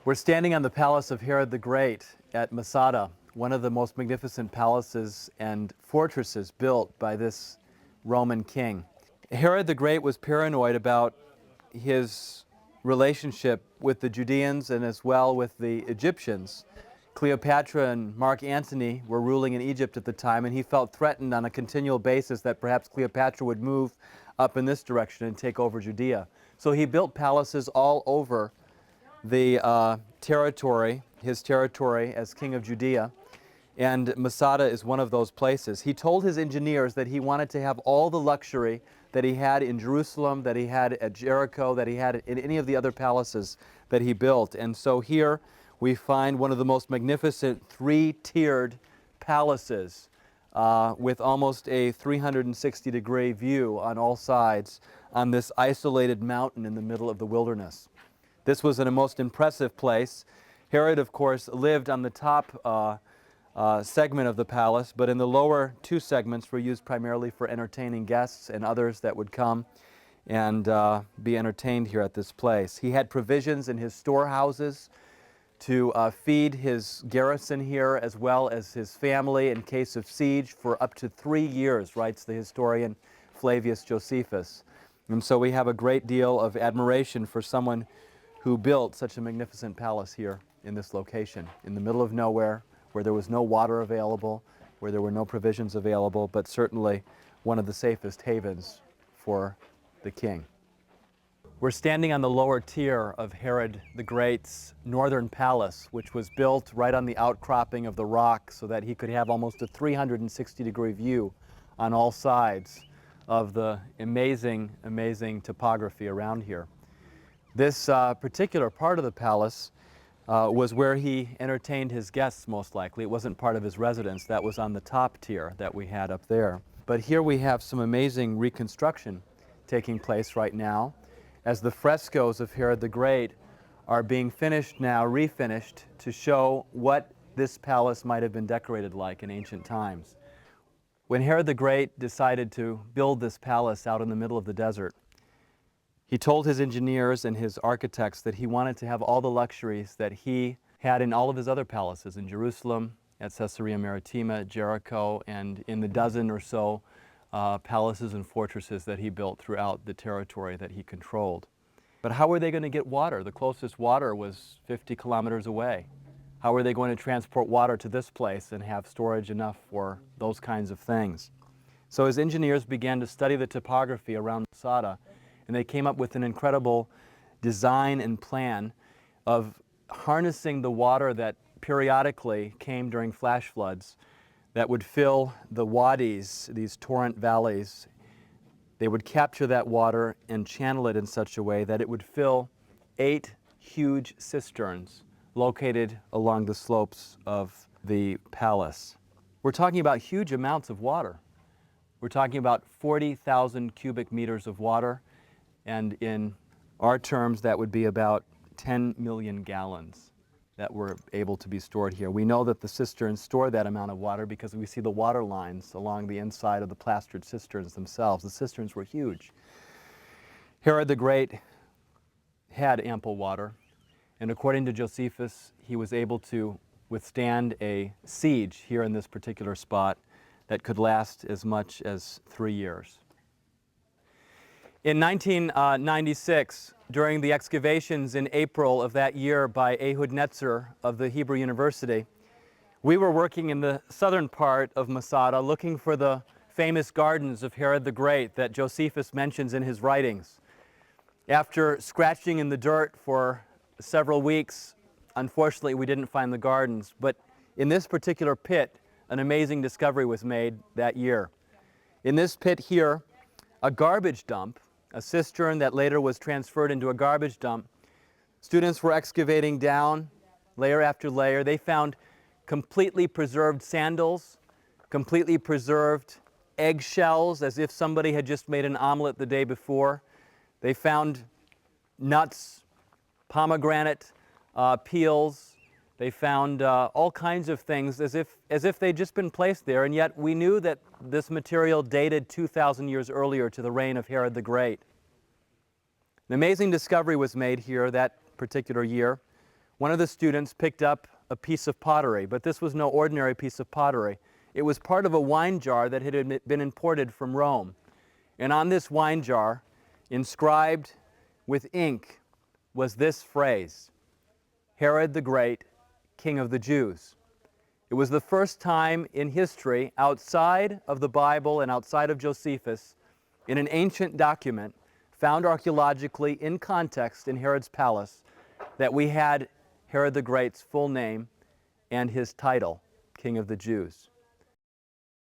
We're standing on the palace of Herod the Great at Masada, one of the most magnificent palaces and fortresses built by this Roman king. Herod the Great was paranoid about his relationship with the Judeans and as well with the Egyptians. Cleopatra and Mark Antony were ruling in Egypt at the time, and he felt threatened on a continual basis that perhaps Cleopatra would move up in this direction and take over Judea. So he built palaces all over the territory, his territory as king of Judea, and Masada is one of those places. He told his engineers that he wanted to have all the luxury that he had in Jerusalem, that he had at Jericho, that he had in any of the other palaces that he built. And so here we find one of the most magnificent three-tiered palaces with almost a 360-degree view on all sides on this isolated mountain in the middle of the wilderness. This was a most impressive place. Herod, of course, lived on the top segment of the palace, but in the lower two segments were used primarily for entertaining guests and others that would come and be entertained here at this place. He had provisions in his storehouses to feed his garrison here as well as his family in case of siege for up to 3 years, writes the historian Flavius Josephus. And so we have a great deal of admiration for someone who built such a magnificent palace here in this location, in the middle of nowhere, where there was no water available, where there were no provisions available, but certainly one of the safest havens for the king. We're standing on the lower tier of Herod the Great's northern palace, which was built right on the outcropping of the rock so that he could have almost a 360-degree view on all sides of the amazing, amazing topography around here. This particular part of the palace was where he entertained his guests most likely. It wasn't part of his residence. That was on the top tier that we had up there. But here we have some amazing reconstruction taking place right now as the frescoes of Herod the Great are being finished now, refinished, to show what this palace might have been decorated like in ancient times. When Herod the Great decided to build this palace out in the middle of the desert, he told his engineers and his architects that he wanted to have all the luxuries that he had in all of his other palaces in Jerusalem, at Caesarea Maritima, Jericho, and in the dozen or so palaces and fortresses that he built throughout the territory that he controlled. But how were they going to get water? The closest water was 50 kilometers away. How were they going to transport water to this place and have storage enough for those kinds of things? So his engineers began to study the topography around Masada, and they came up with an incredible design and plan of harnessing the water that periodically came during flash floods that would fill the wadis, these torrent valleys. They would capture that water and channel it in such a way that it would fill 8 huge cisterns located along the slopes of the palace. We're talking about huge amounts of water. We're talking about 40,000 cubic meters of water, and in our terms, that would be about 10 million gallons that were able to be stored here. We know that the cisterns store that amount of water because we see the water lines along the inside of the plastered cisterns themselves. The cisterns were huge. Herod the Great had ample water, and according to Josephus, he was able to withstand a siege here in this particular spot that could last as much as 3 years. In 1996, during the excavations in April of that year by Ehud Netzer of the Hebrew University, we were working in the southern part of Masada looking for the famous gardens of Herod the Great that Josephus mentions in his writings. After scratching in the dirt for several weeks, unfortunately we didn't find the gardens, but in this particular pit, an amazing discovery was made that year. In this pit here, a garbage dump, a cistern that later was transferred into a garbage dump. Students were excavating down layer after layer. They found completely preserved sandals, completely preserved eggshells as if somebody had just made an omelet the day before. They found nuts, pomegranate peels. They found all kinds of things as if they'd just been placed there, and yet we knew that this material dated 2,000 years earlier to the reign of Herod the Great. An amazing discovery was made here that particular year one of the students picked up a piece of pottery, but this was no ordinary piece of pottery. It was part of a wine jar that had been imported from Rome. And on this wine jar, inscribed with ink, was this phrase, Herod the Great, King of the Jews. It was the first time in history, outside of the Bible and outside of Josephus, in an ancient document found archaeologically in context in Herod's palace, that we had Herod the Great's full name and his title, King of the Jews.